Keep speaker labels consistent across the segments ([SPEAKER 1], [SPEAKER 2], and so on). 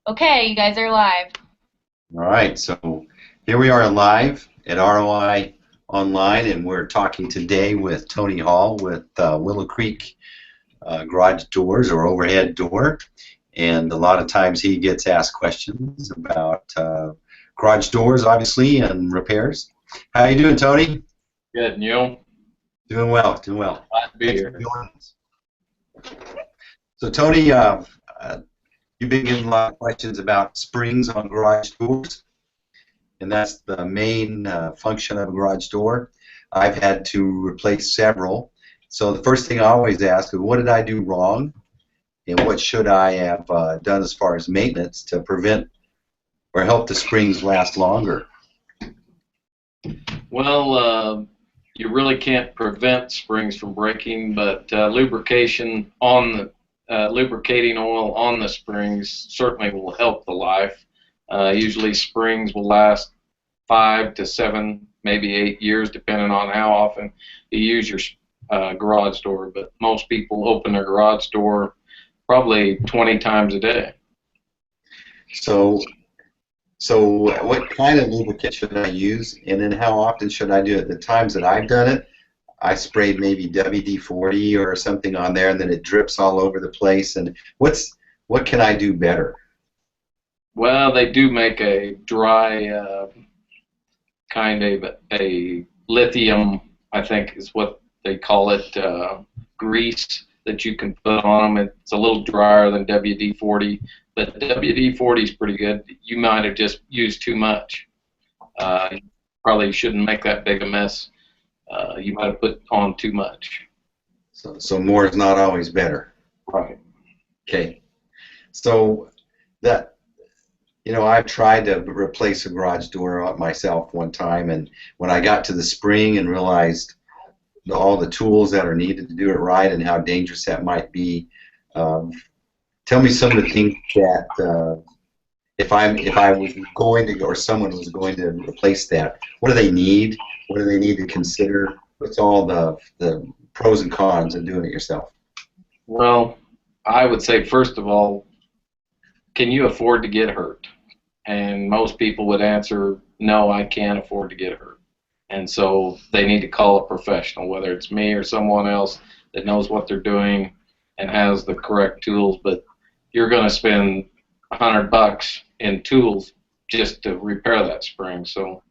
[SPEAKER 1] Okay, you guys are live.
[SPEAKER 2] All right, so here we are live at ROI Online, and we're talking today with Tony Hall with Willow Creek Garage Doors or Overhead Door. And a lot of times he gets asked questions about garage doors, obviously, and repairs. How you doing, Tony?
[SPEAKER 3] Good, and you?
[SPEAKER 2] Doing well, doing well.
[SPEAKER 3] Glad to be
[SPEAKER 2] Thanks
[SPEAKER 3] here.
[SPEAKER 2] for joining us. So, Tony, you've been getting a lot of questions about springs on garage doors, and that's the main function of a garage door. I've had to replace several. So the first thing I always ask is, what did I do wrong, and what should I have done as far as maintenance to prevent or help the springs last longer?
[SPEAKER 3] Well, you really can't prevent springs from breaking, but lubrication on the lubricating oil on the springs certainly will help the life. Usually springs will last 5 to 7, maybe 8 years, depending on how often you use your garage door. But most people open their garage door probably 20 times a day.
[SPEAKER 2] So what kind of lubricant should I use, and then how often should I do it? The times that I've done it, I sprayed maybe WD-40 or something on there, and then it drips all over the place. And what can I do better?
[SPEAKER 3] Well, they do make a dry kind of a lithium, I think is what they call it, grease that you can put on them. It's a little drier than WD-40, but WD-40 is pretty good. You might have just used too much. You probably shouldn't make that big a mess. You might have put on too much.
[SPEAKER 2] So more is not always better.
[SPEAKER 3] Right.
[SPEAKER 2] Okay. So that, I've tried to replace a garage door myself one time, and when I got to the spring and realized all the tools that are needed to do it right and how dangerous that might be, tell me some of the things that if I was going to, or someone was going to replace that, what do they need? What do they need to consider? What's all the pros and cons of doing it yourself?
[SPEAKER 3] Well, I would say first of all, can you afford to get hurt? And most people would answer, no, I can't afford to get hurt. And so they need to call a professional, whether it's me or someone else that knows what they're doing and has the correct tools. But you're going to spend $100 in tools just to repair that spring. So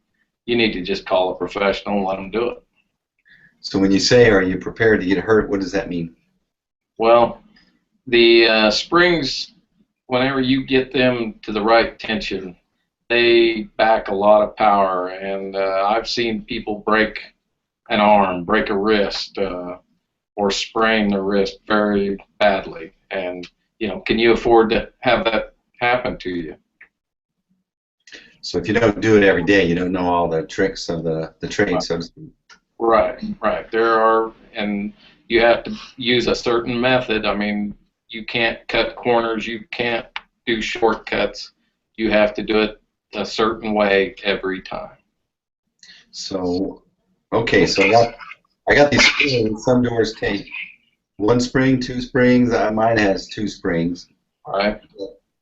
[SPEAKER 3] you need to just call a professional and let them do it.
[SPEAKER 2] So when you say, are you prepared to get hurt, what does that mean?
[SPEAKER 3] Well, the springs, whenever you get them to the right tension, they back a lot of power, and I've seen people break an arm, break a wrist, or sprain their wrist very badly. And can you afford to have that happen to you?
[SPEAKER 2] So if you don't do it every day, you don't know all the tricks of the trade, so to speak.
[SPEAKER 3] Right, right. There are, and you have to use a certain method. I mean, you can't cut corners, you can't do shortcuts. You have to do it a certain way every time.
[SPEAKER 2] So, okay, so I got these springs. Some doors take 1 spring, 2 springs. Mine has 2 springs.
[SPEAKER 3] All right.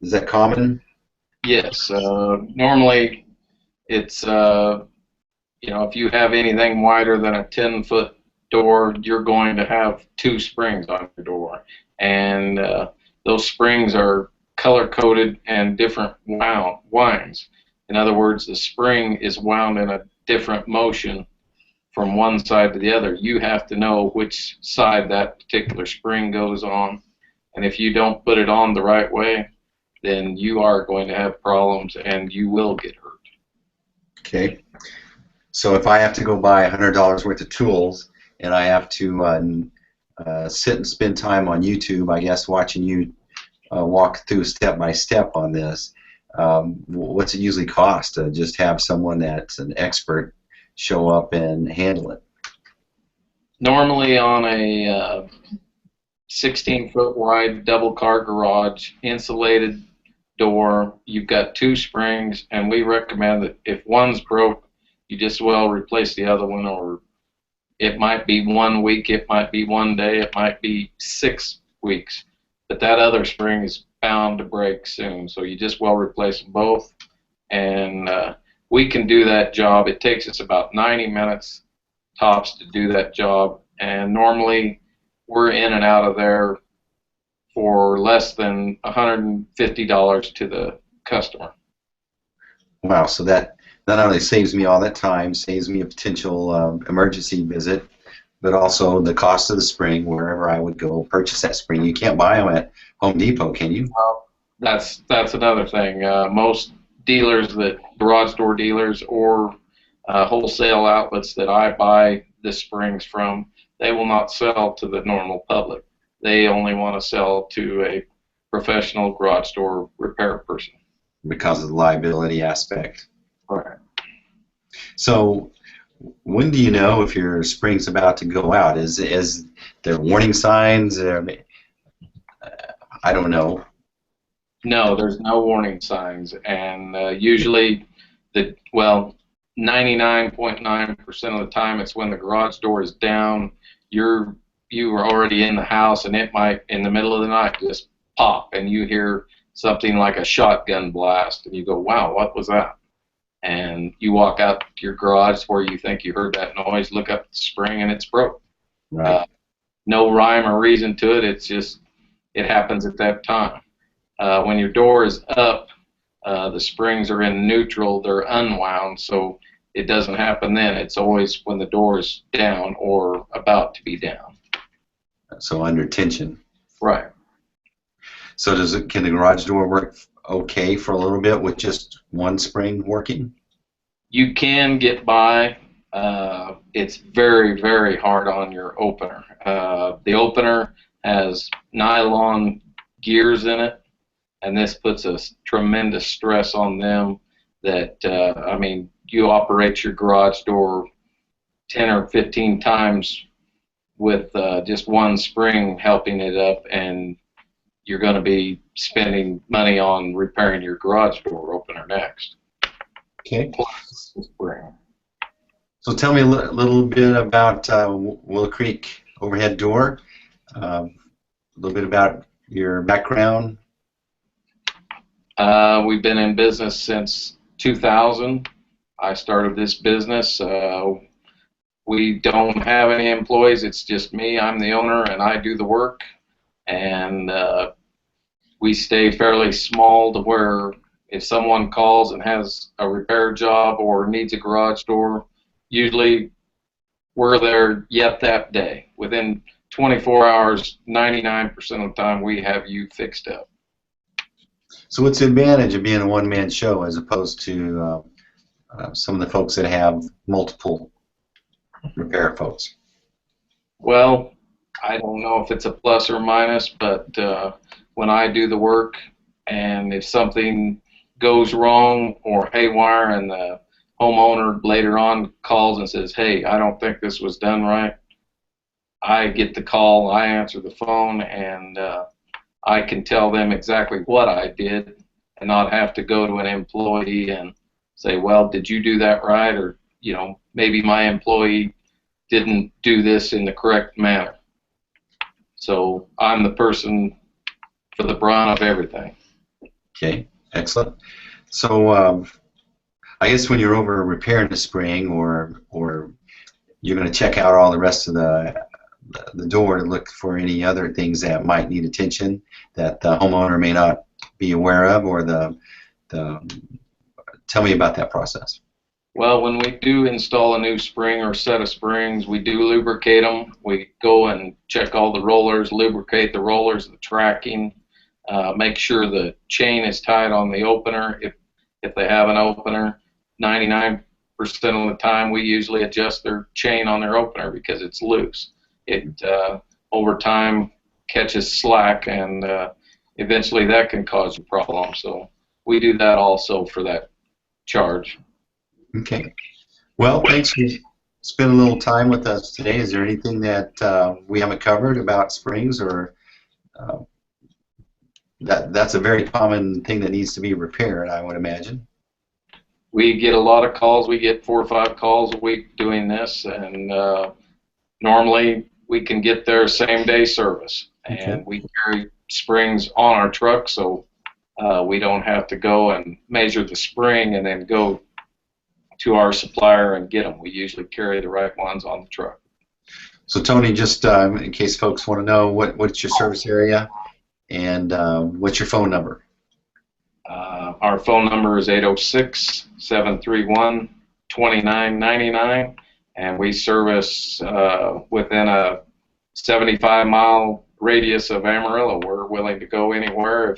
[SPEAKER 2] Is that common?
[SPEAKER 3] Yes. Normally, it's if you have anything wider than a 10-foot door, you're going to have 2 springs on your door, and those springs are color-coded and different winds. In other words, the spring is wound in a different motion from one side to the other. You have to know which side that particular spring goes on, and if you don't put it on the right way, then you are going to have problems and you will get hurt.
[SPEAKER 2] Okay. So if I have to go buy $100 worth of tools and I have to sit and spend time on YouTube, I guess, watching you walk through step by step on this, what's it usually cost to just have someone that's an expert show up and handle it?
[SPEAKER 3] Normally on a 16-foot wide double car garage insulated door, you've got 2 springs, and we recommend that if one's broke, you just well replace the other one, or it might be 1 week, it might be 1 day, it might be 6 weeks, but that other spring is bound to break soon. So you just well replace them both, and we can do that job. It takes us about 90 minutes tops to do that job, and normally we're in and out of there for less than $150 to the customer.
[SPEAKER 2] Wow, so that not only saves me all that time, saves me a potential emergency visit, but also the cost of the spring wherever I would go purchase that spring. You can't buy them at Home Depot, can you?
[SPEAKER 3] That's another thing. Most dealers, that garage door dealers or wholesale outlets that I buy the springs from, they will not sell to the normal public. They only want to sell to a professional garage door repair person.
[SPEAKER 2] Because of the liability aspect.
[SPEAKER 3] Right.
[SPEAKER 2] So when do you know if your spring's about to go out? Is there warning signs? I don't know.
[SPEAKER 3] No, there's no warning signs, and usually, 99.9% of the time, it's when the garage door is down. You are already in the house, and it might, in the middle of the night, just pop, and you hear something like a shotgun blast, and you go, "Wow, what was that?" And you walk out to your garage where you think you heard that noise, look up the spring, and it's broke.
[SPEAKER 2] Right.
[SPEAKER 3] No rhyme or reason to it. It's just it happens at that time. When your door is up, the springs are in neutral, they're unwound, so it doesn't happen then. It's always when the door is down or about to be down.
[SPEAKER 2] So under tension.
[SPEAKER 3] Right.
[SPEAKER 2] So can the garage door work okay for a little bit with just one spring working?
[SPEAKER 3] You can get by. It's very, very hard on your opener. The opener has nylon gears in it, and this puts a tremendous stress on them that, I mean, you operate your garage door 10 or 15 times with just one spring helping it up, and you're going to be spending money on repairing your garage door opener next.
[SPEAKER 2] Okay.
[SPEAKER 3] Plus the spring.
[SPEAKER 2] So tell me a little bit about Willow Creek Overhead Door, a little bit about your background.
[SPEAKER 3] We've been in business since 2000. I started this business. We don't have any employees. It's just me. I'm the owner, and I do the work. And we stay fairly small to where if someone calls and has a repair job or needs a garage door, usually we're there yet that day. Within 24 hours, 99% of the time, we have you fixed up.
[SPEAKER 2] So what's the advantage of being a one-man show as opposed to some of the folks that have multiple repair folks?
[SPEAKER 3] Well, I don't know if it's a plus or minus, but when I do the work, and if something goes wrong or haywire, and the homeowner later on calls and says, "Hey, I don't think this was done right," I get the call, I answer the phone, and I can tell them exactly what I did and not have to go to an employee and say, "Well, did you do that right?" Or, you know, maybe my employee didn't do this in the correct manner. So I'm the person for the brunt of everything.
[SPEAKER 2] Okay, excellent. So I guess when you're over repairing the spring, or you're going to check out all the rest of the door to look for any other things that might need attention that the homeowner may not be aware of, or tell me about that process.
[SPEAKER 3] Well, when we do install a new spring or set of springs, we do lubricate them. We go and check all the rollers, lubricate the rollers, the tracking, make sure the chain is tight on the opener. If they have an opener, 99% of the time we usually adjust their chain on their opener because it's loose. It over time catches slack, and eventually that can cause a problem. So we do that also for that charge.
[SPEAKER 2] Okay. Well, thanks for spending a little time with us today. Is there anything that we haven't covered about springs, or that's a very common thing that needs to be repaired, I would imagine?
[SPEAKER 3] We get a lot of calls. We get 4 or 5 calls a week doing this, and normally we can get their same-day service.
[SPEAKER 2] Okay.
[SPEAKER 3] And we carry springs on our truck, so we don't have to go and measure the spring and then go to our supplier and get them. We usually carry the right ones on the truck.
[SPEAKER 2] So Tony, just in case folks want to know, what's your service area and what's your phone number?
[SPEAKER 3] Our phone number is 806-731-2999, and we service within a 75-mile radius of Amarillo. We're willing to go anywhere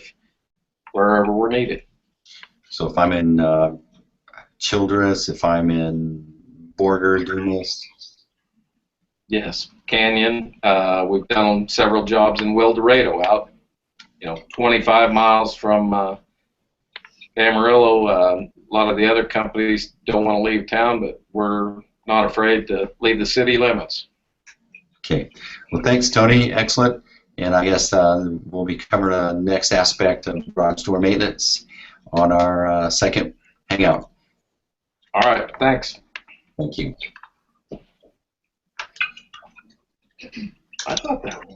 [SPEAKER 3] wherever we're needed.
[SPEAKER 2] So if I'm in Childress, if I'm in Borger, Dumas.
[SPEAKER 3] Yes, Canyon. We've done several jobs in Wildorado, out 25 miles from Amarillo. A lot of the other companies don't want to leave town, but we're not afraid to leave the city limits.
[SPEAKER 2] Okay. Well, thanks, Tony. Excellent. And I guess we'll be covering the next aspect of garage door maintenance on our second hangout.
[SPEAKER 3] All right. Thanks.
[SPEAKER 2] Thank you.
[SPEAKER 3] I thought that was